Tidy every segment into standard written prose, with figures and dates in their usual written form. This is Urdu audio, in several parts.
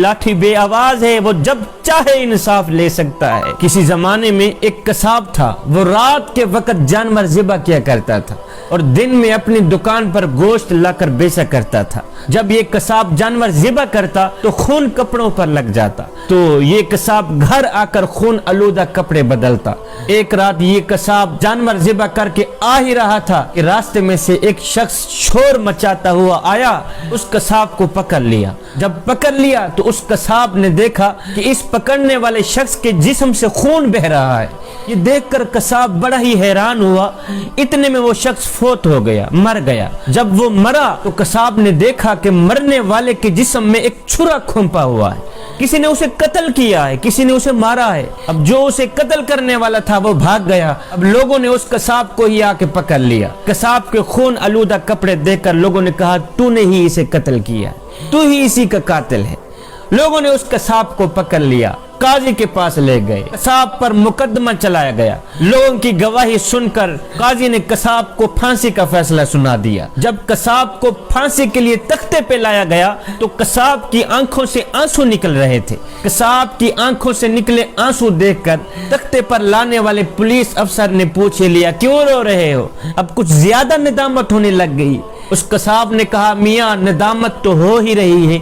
لاٹھی بے آواز ہے، وہ جب چاہے انصاف لے سکتا ہے۔ کسی زمانے میں ایک قصاب تھا، وہ رات کے وقت جانور ذبح کیا کرتا تھا اور دن میں اپنی دکان پر گوشت لا کر بیچا کرتا تھا۔ جب یہ قصاب جانور ذبح کرتا تو خون کپڑوں پر لگ جاتا، تو یہ قصاب گھر آ کر خون آلودہ کپڑے بدلتا۔ ایک رات یہ قصاب جانور ذبح کر کے آ ہی رہا تھا کہ راستے میں سے ایک شخص شور مچاتا ہوا آیا، اس قصاب کو پکڑ لیا۔ جب پکڑ لیا تو اس قصاب نے دیکھا کہ اس پکڑنے والے شخص کے جسم سے خون بہ رہا ہے۔ یہ دیکھ کر قصاب بڑا ہی حیران ہوا، اتنے میں وہ شخص فوت ہو گیا، مر گیا۔ جب وہ مرا تو قصاب نے دیکھا کہ مرنے والے کے جسم میں ایک چھرا کھونپا ہوا ہے، کسی نے اسے قتل کیا ہے، کسی نے اسے مارا ہے۔ اب جو اسے قتل کرنے والا تھا وہ بھاگ گیا۔ اب لوگوں نے اس قصاب کو ہی آ کے پکڑ لیا۔ قصاب کے خون آلودہ کپڑے دیکھ کر لوگوں نے کہا تو نے ہی اسے قتل کیا، تو ہی اسی کا قاتل ہے۔ لوگوں نے اس قصاب کو پکڑ لیا، قاضی کے پاس لے گئے، قصاب پر مقدمہ چلایا گیا۔ لوگوں کی گواہی سن کر قاضی نے قصاب کو پھانسی کا فیصلہ سنا دیا۔ جب قصاب کو پھانسی کے لیے تختے پہ لایا گیا تو قصاب کی آنکھوں سے آنسو نکل رہے تھے۔ قصاب کی آنکھوں سے نکلے آنسو دیکھ کر تختے پر لانے والے پولیس افسر نے پوچھ لیا کیوں رو رہے ہو؟ اب کچھ زیادہ ندامت ہونے لگ گئی۔ اس قصاب نے کہا میاں ندامت تو ہو ہی رہی ہے،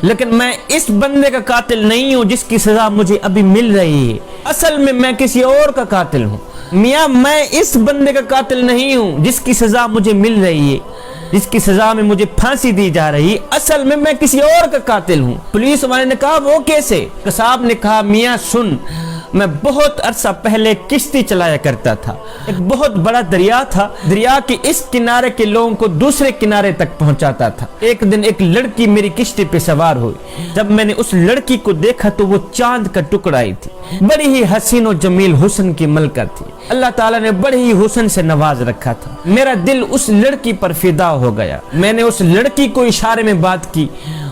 لیکن میں اس بندے کا قاتل نہیں ہوں جس کی سزا مجھے ابھی مل رہی ہے، اصل میں کسی اور کا قاتل ہوں۔ میاں میں اس بندے کا قاتل نہیں ہوں جس کی سزا مجھے مل رہی ہے، جس کی سزا میں مجھے پھانسی دی جا رہی ہے، اصل میں کسی اور کا قاتل ہوں۔ پولیس والے نے کہا وہ کیسے؟ قصاب نے کہا میاں سن، میں بہت عرصہ پہلے کشتی چلایا کرتا تھا۔ ایک بہت بڑا دریا تھا، دریا کے اس کنارے کے لوگوں کو دوسرے کنارے تک پہنچاتا تھا۔ ایک دن ایک لڑکی میری کشتی پہ سوار ہوئی۔ جب میں نے اس لڑکی کو دیکھا تو وہ چاند کا ٹکڑا ہی تھی، بڑی ہی حسین و جمیل حسن کی ملکہ تھی۔ اللہ تعالیٰ نے بڑے ہی حسن سے نواز رکھا تھا۔ میرا دل اس لڑکی پر فدا ہو گیا۔ میں نے اس لڑکی کو اشارے میں بات کی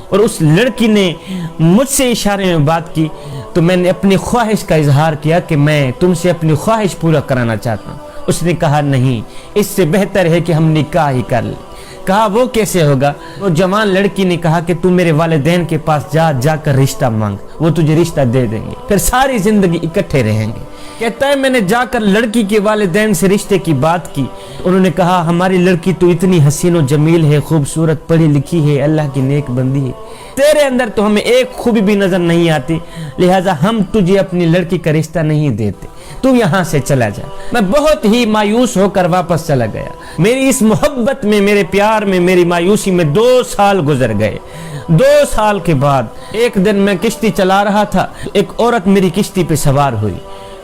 اور اس لڑکی نے مجھ سے اشارے میں بات کی، تو میں نے اپنی خواہش کا اظہار کیا کہ میں تم سے اپنی خواہش پورا کرانا چاہتا ہوں۔ اس نے کہا نہیں، اس سے بہتر ہے کہ ہم نکاح ہی کر لیں۔ کہا وہ کیسے ہوگا؟ وہ جوان لڑکی نے کہا کہ تم میرے والدین کے پاس جا کر رشتہ مانگ، وہ تجھے رشتہ دے دیں گے، پھر ساری زندگی اکٹھے رہیں گے۔ کہتا ہے میں نے جا کر لڑکی کے والدین سے رشتے کی بات کی، انہوں نے کہا ہماری لڑکی تو اتنی حسین و جمیل ہے، خوبصورت، پڑھی لکھی ہے، اللہ کی نیک بندی ہے، تیرے اندر تو ہمیں ایک خوبی بھی نظر نہیں آتی، لہٰذا ہم تجھے اپنی لڑکی کا رشتہ نہیں دیتے، تو یہاں سے چلا جا۔ میں بہت ہی مایوس ہو کر واپس چلا گیا۔ میری اس محبت میں، میرے پیار میں، میری مایوسی میں 2 سال گزر گئے۔ 2 سال کے بعد ایک دن میں کشتی چلا رہا تھا، ایک عورت میری کشتی پہ سوار ہوئی۔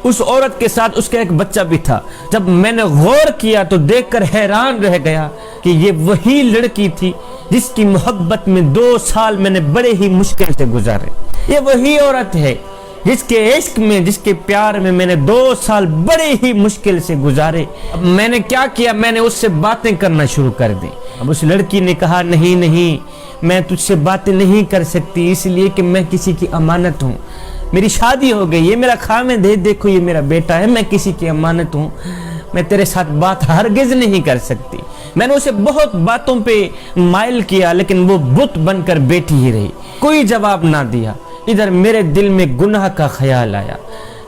اس عورت کے ساتھ اس کا ایک بچہ بھی تھا۔ جب میں نے غور کیا تو دیکھ کر حیران رہ گیا کہ یہ وہی لڑکی تھی جس کی محبت میں 2 سال میں نے بڑے ہی مشکل سے گزارے۔ یہ وہی عورت ہے جس کے عشق میں، جس کے پیار میں میں نے 2 سال بڑے ہی مشکل سے گزارے۔ اب میں نے کیا کیا؟ میں نے اس سے باتیں کرنا شروع کر دی۔ اب اس لڑکی نے کہا نہیں، میں تجھ سے باتیں نہیں کر سکتی، اس لیے کہ میں کسی کی امانت ہوں، میری شادی ہو گئی، یہ میرا خامد ہے، دیکھو یہ میرا بیٹا ہے، میں کسی کی امانت ہوں، میں تیرے ساتھ بات ہرگز نہیں کر سکتی۔ میں نے اسے بہت باتوں پہ مائل کیا، لیکن وہ بت بن کر بیٹھی ہی رہی، کوئی جواب نہ دیا۔ ادھر میرے دل میں گناہ کا خیال آیا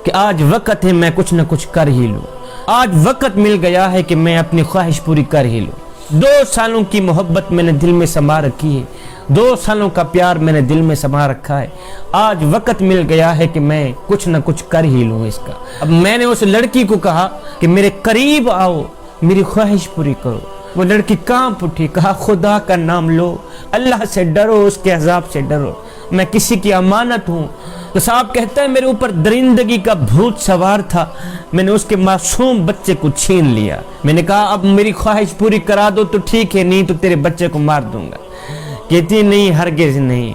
کہ آج وقت ہے میں کچھ نہ کچھ کر ہی لوں، آج وقت مل گیا ہے کہ میں اپنی خواہش پوری کر ہی لوں۔ 2 سالوں کی محبت میں نے دل میں سما رکھی ہے، 2 سالوں کا پیار میں نے دل میں سما رکھا ہے، آج وقت مل گیا ہے کہ میں کچھ نہ کچھ کر ہی لوں اس کا۔ اب میں نے اس لڑکی کو کہا کہ میرے قریب آؤ، میری خواہش پوری کرو۔ وہ لڑکی کانپ اٹھی، کہا خدا کا نام لو، اللہ سے ڈرو، اس کے عذاب سے ڈرو، میں کسی کی امانت ہوں۔ تو صاحب کہتا ہے میرے اوپر درندگی کا بھوت سوار تھا، میں نے اس کے معصوم بچے کو چھین لیا۔ میں نے کہا اب میری خواہش پوری کرا دو تو ٹھیک ہے، نہیں تو تیرے بچے کو مار دوں گا۔ کہتی نہیں، ہرگز نہیں،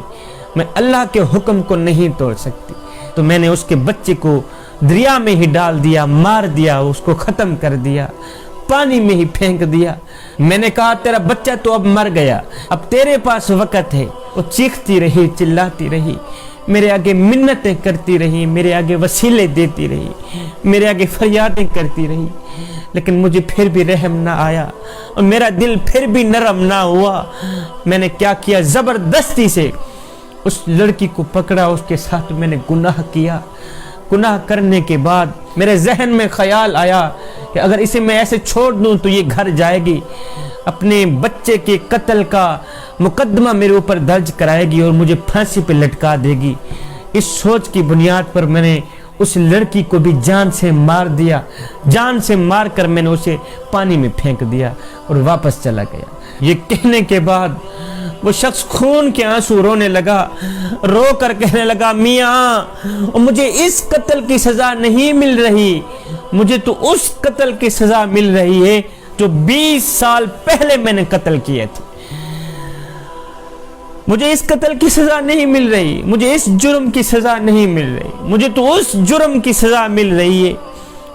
میں اللہ کے حکم کو نہیں توڑ سکتی۔ تو میں نے اس کے بچے کو دریا میں ہی ڈال دیا، مار دیا، اس کو ختم کر دیا، پانی میں ہی پھینک دیا۔ میں نے کہا تیرا بچہ تو اب مر گیا، اب تیرے پاس وقت ہے۔ وہ چیختی رہی، چلاتی رہی، میرے آگے منتیں کرتی رہی، میرے آگے وسیلے دیتی رہی، میرے آگے فریادیں کرتی رہی، لیکن مجھے پھر بھی رحم نہ آیا اور میرا دل پھر بھی نرم نہ ہوا۔ میں نے کیا کیا، زبردستی سے اس لڑکی کو پکڑا, اس کے ساتھ میں نے گناہ کیا. گناہ کرنے کے بعد میرے ذہن میں خیال آیا کہ اگر اسے میں ایسے چھوڑ دوں تو یہ گھر جائے گی, اپنے بچے کے قتل کا مقدمہ میرے اوپر درج کرائے گی اور مجھے پھانسی پہ لٹکا دے گی. اس سوچ کی بنیاد پر میں نے اس لڑکی کو بھی جان سے مار دیا. جان سے مار کر میں نے اسے پانی میں پھینک دیا اور واپس چلا گیا. یہ کہنے کے بعد وہ شخص خون کے آنسو رونے لگا, رو کر کہنے لگا, میاں مجھے اس قتل کی سزا نہیں مل رہی, مجھے تو اس قتل کی سزا مل رہی ہے جو 20 سال پہلے میں نے قتل کیے تھے. مجھے اس قتل کی سزا نہیں مل رہی, مجھے اس جرم کی سزا نہیں مل رہی, مجھے تو اس جرم کی سزا مل رہی ہے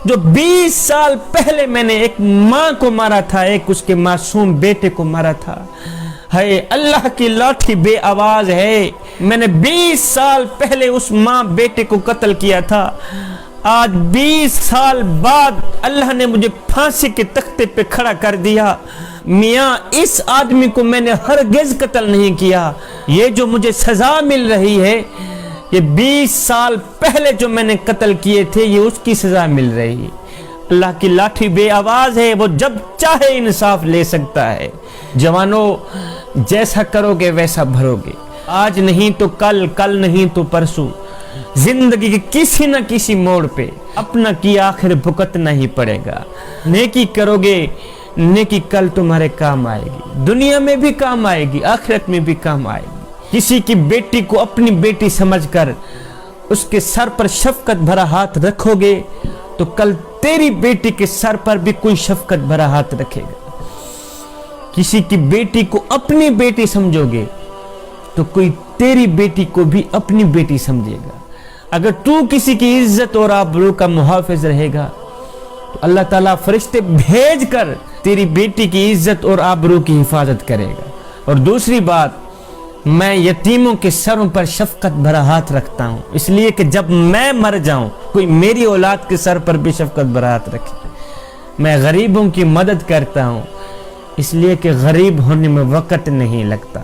جو 20 سال پہلے میں نے ایک ماں کو مارا تھا, ایک اس کے معصوم بیٹے کو مارا تھا. ہے اللہ کی لاٹھی بے آواز ہے, میں نے 20 سال پہلے اس ماں بیٹے کو قتل کیا تھا. آج 20 سال بعد اللہ نے مجھے پھانسی کے تختے پہ کھڑا کر دیا. میاں اس آدمی کو میں نے ہرگز قتل نہیں کیا, یہ جو مجھے سزا مل رہی ہے یہ 20 سال پہلے جو میں نے قتل کیے تھے یہ اس کی سزا مل رہی ہے. اللہ کی لاٹھی بے آواز ہے, وہ جب چاہے انصاف لے سکتا ہے. جوانوں, جیسا کرو گے ویسا بھرو گے. آج نہیں تو کل, کل نہیں تو پرسوں, زندگی کے کسی نہ کسی موڑ پہ اپنا کی آخر بھگتنا ہی پڑے گا. نیکی کرو گے, نیکی کل تمہارے کام آئے گی, دنیا میں بھی کام آئے گی, آخرت میں بھی کام آئے گی. کسی کی بیٹی کو اپنی بیٹی سمجھ کر اس کے سر پر شفقت بھرا ہاتھ رکھو گے تو کل تیری بیٹی کے سر پر بھی کوئی شفقت بھرا ہاتھ رکھے گا. کسی کی بیٹی کو اپنی بیٹی سمجھو گے تو کوئی تیری بیٹی کو بھی اپنی بیٹی سمجھے گا. اگر تو کسی کی عزت اور آبرو کا محافظ رہے گا تو اللہ تعالیٰ فرشتے بھیج کر تیری بیٹی کی عزت اور آبرو کی حفاظت کرے گا. اور دوسری بات, میں یتیموں کے سروں پر شفقت بھرا ہاتھ رکھتا ہوں, اس لیے کہ جب میں مر جاؤں کوئی میری اولاد کے سر پر بھی شفقت بھرا ہاتھ رکھے. میں غریبوں کی مدد کرتا ہوں, اس لیے کہ غریب ہونے میں وقت نہیں لگتا.